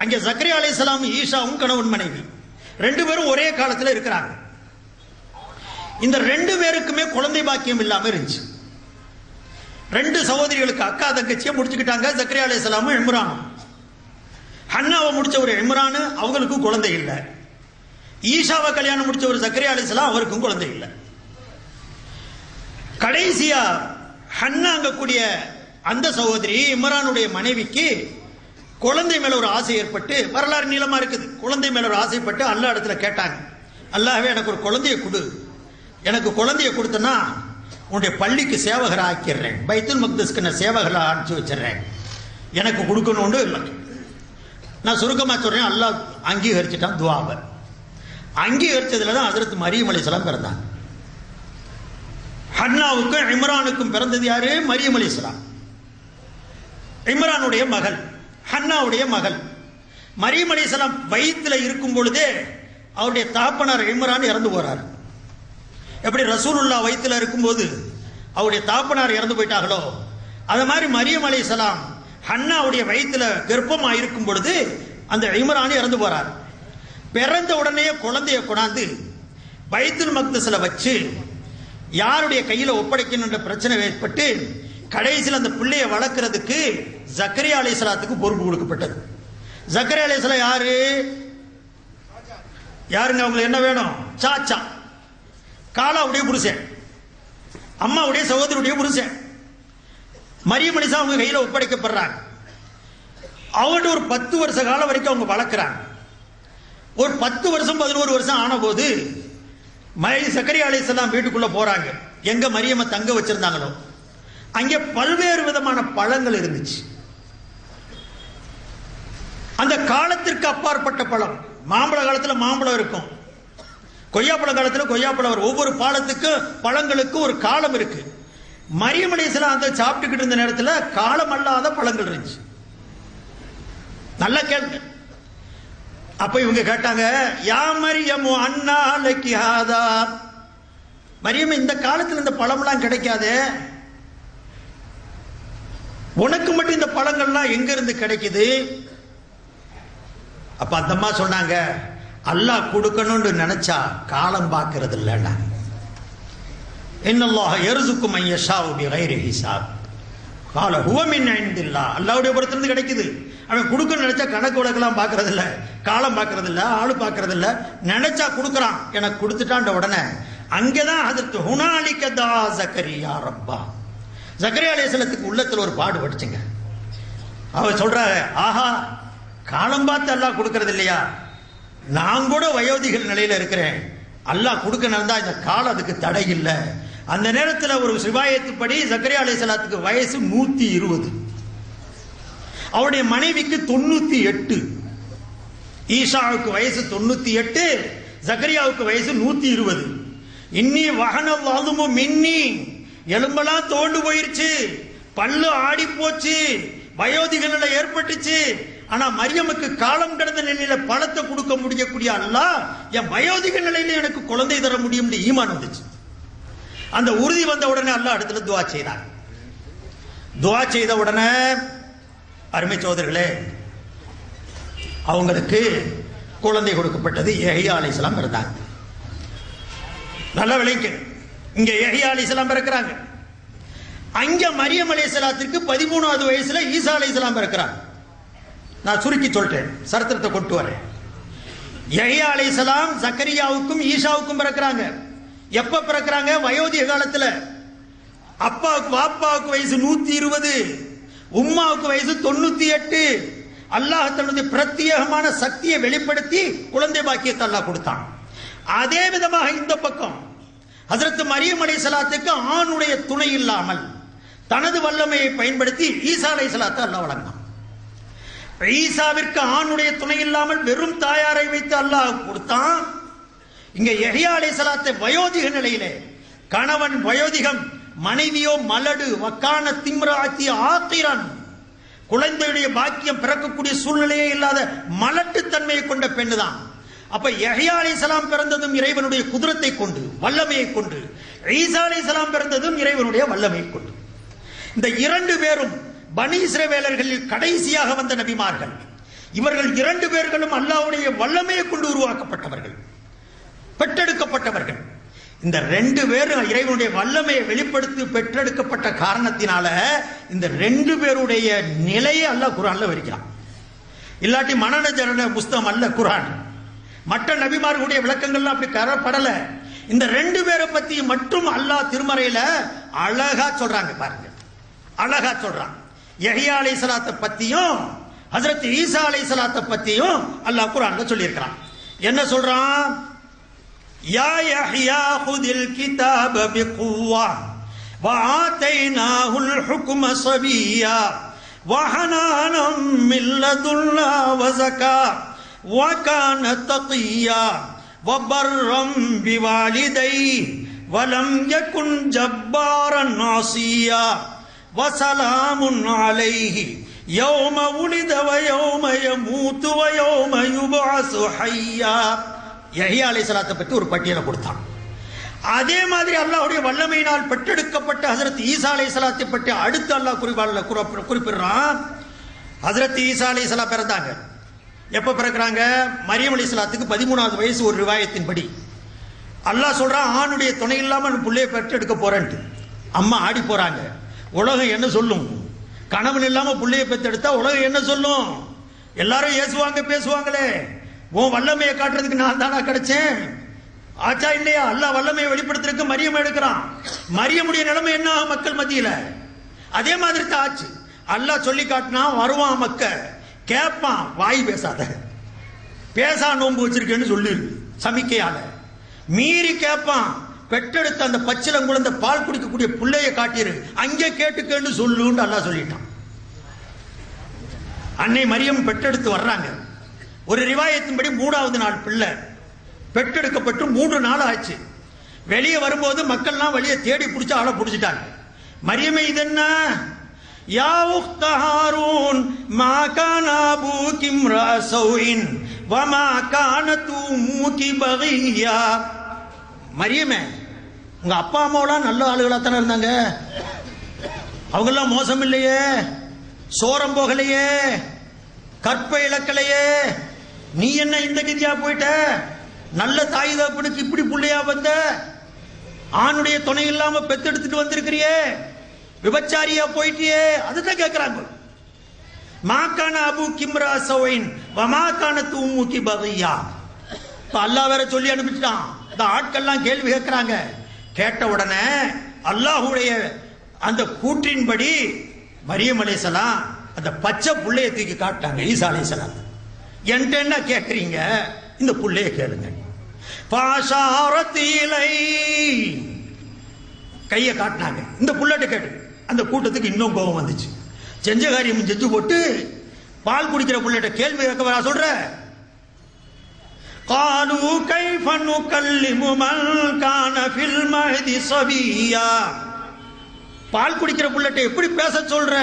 S1: அங்கே ஜக்கரியா அலைஹிஸ்ஸலாம் ஈஷாவும் கணவன் மனைவி, 2 பேரும் ஒரே காலத்தில் இருக்கிறாங்க. இந்த 2 பேருக்குமே குழந்தை பாக்கியம் இல்லாம இருந்துச்சு. 2 சகோதரிகளுக்கு அக்கா தங்கச்சியை முடிச்சுக்கிட்டாங்க, ஜக்கரியா அலைஹிஸ்ஸலாமும் இம்ரானும். ஹன்னாவை முடிச்ச ஒரு இம்ரான், அவங்களுக்கும் குழந்தை இல்லை. ஈஷாவை கல்யாணம் முடிச்ச ஒரு ஜக்கரியா அலைஹிஸ்ஸலாம், அவருக்கும் குழந்தை இல்லை. கடைசியா ஹன்னாங்க கூடிய அந்த சகோதரி இம்ரானுடைய மனைவிக்கு குழந்தை மேல ஒரு ஆசை ஏற்பட்டு, வரலாறு நீளமா இருக்குது, குழந்தை மேல ஒரு ஆசைப்பட்டு அல்லாஹ் இடத்துல கேட்டாங்க, அல்லாஹ்வே எனக்கு ஒரு குழந்தையை கொடு, எனக்கு குழந்தையை கொடுத்தனா உன்னுடைய பள்ளிக்கு சேவகரா ஆக்கிடுறேன், பைத்துல் மக்தஸ்க்கு நான் சேவகரா அனுப்பிச்சு வச்சிடறேன், எனக்கு கொடுக்கணும்னு இல்லை. நான் சுருக்கமா சொல்றேன், அல்லாஹ் அங்கீகரிச்சுட்டான் துவாவை. அங்கீகரிச்சதுல தான் ஹஜ்ரத் மரியம் அலைஹிஸ்ஸலாம் பிறந்தாங்க. ஹன்னாவுக்கும் இம்ரானுக்கும் பிறந்தது யாரு? மரியம் அலைஹிஸ்ஸலாம், இம்ரானுடைய மகள், ஹன்னாவுடைய மகள். மரியம் அலைஹிஸ்ஸலாம் வயிற்றுல இருக்கும் பொழுதே அவருடைய தகப்பனார் இம்ரான் இறந்து போறார். எப்படி ரசூலுல்லாஹ் வயிற்றுல இருக்கும்போது அவருடைய தகப்பனார் இறந்து போயிட்டாங்களோ, அது மாதிரி மரியம் அலைஹிஸ்ஸலாம் ஹன்னாவுடைய வயிற்றுல கர்ப்பமாக இருக்கும் பொழுது அந்த இம்ரான் இறந்து போறார். பிறந்த உடனே குழந்தைய கொண்டாந்து பைத்துல் மக்தஸ்ல வச்சு யாருடைய கையில ஒப்படைக்கணுன்ற பிரச்சனை ஏற்பட்டு கடைசியில் அந்த பிள்ளையை வளர்க்கறதுக்கு ஜக்கரியா அலைஹிஸ்ஸலாத்துக்கு பொறுப்பு கொடுக்கப்பட்டது. ஜக்கரியா அலைஹிஸ்ஸலாம் யாரு? யாருங்க? அவங்களுக்கு என்ன வேணும்? சாச்சா, காலாவுடைய புருஷன், அம்மாவுடைய சகோதரியுடைய புருஷன். மரியம் அலைஹிஸ்ஸலாம் அவங்க கையில ஒப்படைக்கப்படுறாங்க. அவங்கள்ட்ட ஒரு 10 வருஷ காலம் வரைக்கும் அவங்க வளர்க்குறாங்க. ஒரு 10 வருஷம் 11 வருஷம் ஆன போது ஜக்கரியா அலைஹிஸ்ஸலாம் வீட்டுக்குள்ள போறாங்க. எங்க மரியம தங்க வச்சிருந்தாங்களோ அங்கே பல்வேறு விதமான பழங்கள் இருந்துச்சு. அந்த காலத்திற்கு அப்பாற்பட்ட பழம். மாம்பழ காலத்துல மாம்பழம் இருக்கும், கொய்யாப்பழ காலத்துல கொய்யாப்பழம் வரும். ஒவ்வொரு பழங்களுக்கு ஒரு காலம் இருக்கு. மரியம் அலைஹிஸ்ஸலாம் அந்த சாப்பிட்டுக்கிட்டு இருந்த நேரத்தில் காலம் அல்லாத பழங்கள் இருந்துச்சு. நல்லா கேளுங்க. அப்ப இவங்க கேட்டாங்க, யா மரியமு அன்னா லக்கி ஹாதா, மரியம் இந்த காலத்தில் இந்த பழம்லாம் கிடைக்காதே, உனக்கு மட்டும் இந்த பழங்கள்லாம் எங்க இருந்து கிடைக்குது? அப்ப அந்த அம்மா சொன்னாங்க, அல்லாஹ் கொடுக்கணும்னு நினைச்சா காலம் பார்க்கறது இல்லைன்னா, இன்னல்லாஹ யர்சுக்கு மன் யஷாஉ பிகைரி ஹிசாப் கால ஹுவ மின் இன்தில்லாஹ். அல்லாஹ்வுடைய புறத்திலிருந்து கிடைக்குது. அவன் கொடுக்கணும்னு நினைச்சா கணக்கு வழக்கெல்லாம் பார்க்கறது இல்ல, காலம் பார்க்கறது இல்ல, ஆளு பார்க்கறது இல்ல, நினைச்சா கொடுக்குறான். எனக்கு கொடுத்துட்டான்ற உடனே அங்கேதான் ஹதரத் ஹுனாலிக தா ஜக்கரியா ரப்பா. ஜக்கரியா அலைஹிஸ்ஸலாத்துக்கு உள்ளத்துல ஒரு பாடு படிச்சுங்க. அவர் சொல்றாரு, ஆஹா காலம் பார்த்து அல்லாஹ் கொடுக்கறது இல்லையா, நான் கூட வயோதிகள் நிலையில இருக்கிறேன், அல்லாஹ் கொடுக்கணும் தான், இந்த காலம் அதுக்கு தடை இல்லை. அந்த நேரத்தில் ஒரு ரிவாயத்துப்படி ஜக்கரியா அலைஹிஸ்ஸலாத்துக்கு வயசு 120, அவருடைய மனைவிக்கு 98, ஈசாவுக்கு வயசு 98, ஜக்கரியாவுக்கு வயசு 120. இன்னி வகன வாதுமு மின்னி, எலும்பெல்லாம் தோண்டு போயிருச்சு, பல்லு ஆடி போச்சு, வயோதிக நிலை ஏற்பட்டுச்சு. ஆனா மரியமுக்கு காலம் கடந்த நிலையில பழத்தை கொடுக்க முடியக்கூடிய அல்லாஹ் என் வயோதிக நிலையில எனக்கு குழந்தை தர முடியும் ஈமான் வந்துச்சு. அந்த உறுதி வந்த உடனே அல்லாஹ் இடத்துல துவா செய்தார். துவா செய்த உடனே அருமை சகோதரர்களே, அவங்களுக்கு குழந்தை கொடுக்கப்பட்டது. யஹ்யா அலைஹிஸ்ஸலாம் பிறந்தாங்க. நல்ல விளைக்க, இங்க யஹ்யா அலைஹிஸ்ஸலாம் பிறக்கிறாங்க. அங்க மரியம் அலைஹிஸ்ஸலாத்திற்கு 13வது வயசுல ஈசா அலைஹிஸ்ஸலாம் பிறக்கிறாங்க. நான் சுருக்கி சொல்றேன், சரித்திரத்தை கொண்டு வரேன். யஹ்யா அலைஹிஸ்ஸலாம் ஜக்கரியாவுக்கும் ஈசாவுக்கும் பிறக்கிறாங்க. எப்ப பிறக்கிறாங்க? வயோதிக காலத்துல. அப்பாவுக்கு வாப்பாவுக்கு வயசு 120, உம்மாவுக்கு வயசு 98. அல்லாஹ் தன்னுடைய பிரத்யேகமான சக்தியை வெளிப்படுத்தி குழந்தை பாக்கியத்தை அல்லாஹ் கொடுத்தான். அதே விதமாக இந்த பக்கம் ஹஜ்ரத் மரியம் அலைஹிஸ்ஸலாத்துக்கு ஆணுடைய துணை இல்லாமல் தனது வல்லமையை பயன்படுத்தி ஈசா அலைஹிஸ்ஸலாத்தை அல்லாஹ் வழங்கினான். ஈசாவிற்கு ஆணுடைய துணை இல்லாமல் வெறும் தாயாரை வைத்து அல்லாஹ் கொடுத்தான். இங்க யஹ்யா அலைஹிஸ்ஸலாத்தை வயோதிக நிலையிலே, கணவன் வயோதிகம், மனைவியோ மலடு, வக்கான திம்ராத்தி ஆத்திரன், குழந்தையுடைய பாக்கியம் பிறக்கக்கூடிய சூழ்நிலையே இல்லாத மலட்டு தன்மையை கொண்ட பெண்ணு தான். அப்ப யஹ்யா அலைஹிஸ்ஸலாம் பிறந்ததும் இறைவனுடைய குதிரத்தை கொண்டு, வல்லமையை கொண்டு, ஈசா அலைஹிஸ்ஸலாம் பிறந்ததும் இறைவனுடைய வல்லமையை கொண்டு. இந்த இரண்டு பேரும் பனி இஸ்ரவேலர்களில் கடைசியாக வந்த நபிமார்கள். இவர்கள் இரண்டு பேர்களும் அல்லாஹ்வுடைய வல்லமையை கொண்டு உருவாக்கப்பட்டவர்கள், பெற்றெடுக்கப்பட்டவர்கள். இந்த ரெண்டு பேரும் இறைவனுடைய வல்லமையை வெளிப்படுத்தி பெற்றெடுக்கப்பட்ட காரணத்தினால இந்த ரெண்டு பேருடைய நிலையை அல்லாஹ் குர்ஆன்ல விவரிக்கிறான். இல்லாட்டி மனநஜர புஸ்தகம் அல்ல குர்ஆன். மற்ற நபிமார்களுடைய விளக்கங்கள்லாம் அப்படி கரப்படல. இந்த ரெண்டு பேரை பத்தி மட்டும் அல்லாஹ் திருமறையில அழகா சொல்றாங்க. பாருங்க, அழகா சொல்றான். யஹ்யா அலைஹிஸ்ஸலாத்தை பத்தியும் ஹஜ்ரத் ஈசா அலைஹிஸ்ஸலாத்தை பத்தியும் அல்லாஹ் குர்ஆன்ல சொல்லியிருக்கிறான். என்ன சொல்றான்? யா யஹ்யா குதில் கிதாப பிகுவா வஆதைனாஹுல் ஹுக்ம ஸபிய்யா வஹனானம் மின் லதுன்னா வஸகா வகான தகிய்யா வபர்ரம் பிவாலிதைஹி வலம் யகுன் ஜப்பாரன் ஆசியா வஸலாமுன் அலைஹி யௌம உலித வயௌம யமூது வயௌம யுபஅஸு ஹய்யா. யஹ்யா அலைஹிஸ்ஸலாத்தை பற்றி ஒரு பட்டியலை கொடுத்தான். அதே மாதிரி அல்லாஹ்வுடைய வல்லமையினால் பெற்றெடுக்கப்பட்ட ஹஜ்ரத் ஈசா அலைஹிஸ்ஸலாத்தை பற்றி அடுத்து அல்லாஹ் குறிப்பிடுறான். ஹஜ்ரத் ஈசா அலைஹிஸ்ஸலாம் பிறந்தாங்க. எப்ப பிறக்கிறாங்க? மரியம் அலைஹிஸ்ஸலாத்துக்கு 13வது வயசு. ஒரு ரிவாயத்தின்படி அல்லாஹ் சொல்றான், ஆணுடைய துணை இல்லாமல் பிள்ளையை பெற்றெடுக்க போறேன்ட்டு. அம்மா ஆடி போறாங்க. உலகம் என்ன சொல்லும்? கணவன் இல்லாம பிள்ளையை பெற்றெடுத்தா உலகம் என்ன சொல்லும்? எல்லாரும் ஏசுவாங்க, பேசுவாங்களே. உன் வல்லமையை காட்டுறதுக்கு நான் தானா கிடைச்சேன்? ஆச்சா இல்லையா? அல்லாஹ் வல்லமையை வெளிப்படுத்துறதுக்கு மரியம் எடுக்கிறான். மரியமுடைய நிலைமை என்ன ஆகும் மக்கள் மத்தியில? அதே மாதிரி தான் ஆச்சு. அல்லாஹ் சொல்லி காட்டினா வருவான், மக்க கேட்பான், வாய் பேசாத, பேசா நோன்பு வச்சிருக்கேன்னு சொல்லிருக்கு சமிக்கையால. மீறி கேட்பான், பெற்றெடுத்த அந்த பச்சிலம் குழந்தை பால் குடிக்கக்கூடிய பிள்ளைய காட்டிரு, அங்கே கேட்டுக்கேன்னு சொல்லுன்னு அல்லாஹ் சொல்லிட்டான். அன்னை மரியம் பெற்றெடுத்து வர்றாங்க. ஒரு ரிவாயத்தின்படி 3வது நாள் பிள்ளை பெற்றெடுக்கப்பட்டு 3 நாள் ஆச்சு. வெளியே வரும்போது மக்கள்லாம் வெளியே தேடி பிடிச்ச ஆளை பிடிச்சிட்டாங்க. மரியமே, இது என்ன? யா உக்த ஹாரூன் மா கான அபூகி இம்ரா ஸௌஇன் வ மா கானத் உம்முகி பகியா. மரியமே, உங்க அப்பா அம்மாவெல்லாம் நல்ல ஆளுகளா தானே இருந்தாங்க. அவங்கெல்லாம் மோசம் இல்லையே, சோரம் போகலையே, கற்பை இழக்கலையே, நீ என்ன இந்த கதியா போயிட்ட? நல்ல தாய் தகப்பனுக்கு இப்படி புள்ளையா வந்த? ஆணுடைய துணை இல்லாம பெத்தெடுத்துட்டு வந்திருக்கிறியே, விபச்சாரியா போயிட்டியே. அதுதான் கேட்கிறாங்க. மாக்கான அபு கிம்ரா சவைன் வமாக்கான தூமுகி பகையா. அல்லாஹ் வேற சொல்லி அனுப்பிச்சிட்டான். இந்த ஆட்கள்லாம் கேள்வி கேட்கிறாங்க. கேட்ட உடனே அல்லாஹுடைய அந்த கூற்றின்படி மரியம் அலைஹிஸ்ஸலாம் அந்த பச்சை புள்ளைய தூக்கி காட்டாங்க. ஈசா அலைஹிஸ்ஸலாம் என்கிட்ட என்ன கேட்கறீங்க? இந்த புள்ளைய கேளுங்க. கையை காட்டினாங்க. இந்த புள்ளட்ட கேட்டு அந்த கூட்டத்துக்கு இன்னும் கோபம் வந்துச்சு. செஞ்ச காரியம் செஞ்சு போட்டு பால் குடிக்கிற புள்ளட்ட கேள்வி கேட்க வரா சொல்ற. قالوا كيف نكلم من كان في المهد صبيا. பால் குடிக்கிற புள்ளட்ட எப்படி பேச சொல்ற?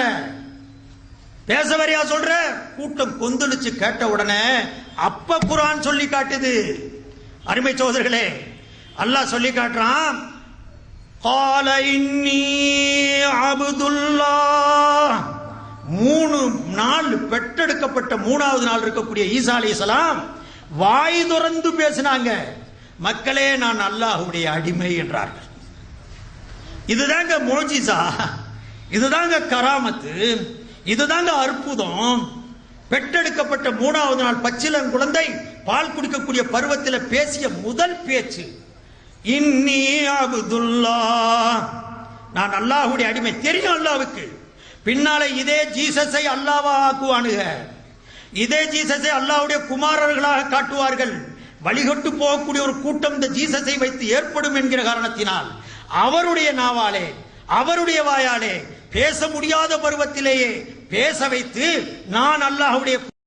S1: பேச வரையா சொல்ற? கூட்டம் கொந்தளிச்சு கேட்ட உடனே அப்ப குர்ஆன் சொல்லி காட்டுது. அருமை சகோதரர்களே, அல்லாஹ் சொல்லி காட்டுறான். قال إني عبد الله. 3 நாள் பெற்றெடுக்கப்பட்ட 3வது நாள் இருக்கக்கூடிய ஈசா அலைஹிஸ்ஸலாம் வாய் துறந்து பேசினாங்க. மக்களே, நான் அல்லாஹ்வுடைய அடிமை என்றார்கள். இதுதாங்க மோஜிசா, இதுதாங்க கராமத்து, இதுதாங்க அற்புதம். பெற்றெடுக்கப்பட்ட 3வது நாள் பச்சிளம் குழந்தை பால் குடிக்கக்கூடிய பருவத்தில் பேசிய முதல் பேச்சு இன்னி அப்துல்லாஹ், நான் அல்லாஹ்வுடைய அடிமை. தெரியும் அல்லாஹ்வுக்கு. பின்னாலே இதே ஜீசஸை அல்லாஹ்வா ஆக்குவானுங்க. இதே ஜீசஸை அல்லாஹ்வுடைய குமாரர்களாக காட்டுவார்கள். வழிகட்டு போகக்கூடிய ஒரு கூட்டம் இந்த ஜீசஸை வைத்து ஏற்படும் என்கிற காரணத்தினால் அவருடைய நாவாலே, அவருடைய வாயாலே பேச முடியாத பருவத்திலேயே பேச வைத்து நான் அல்லாஹ்வுடைய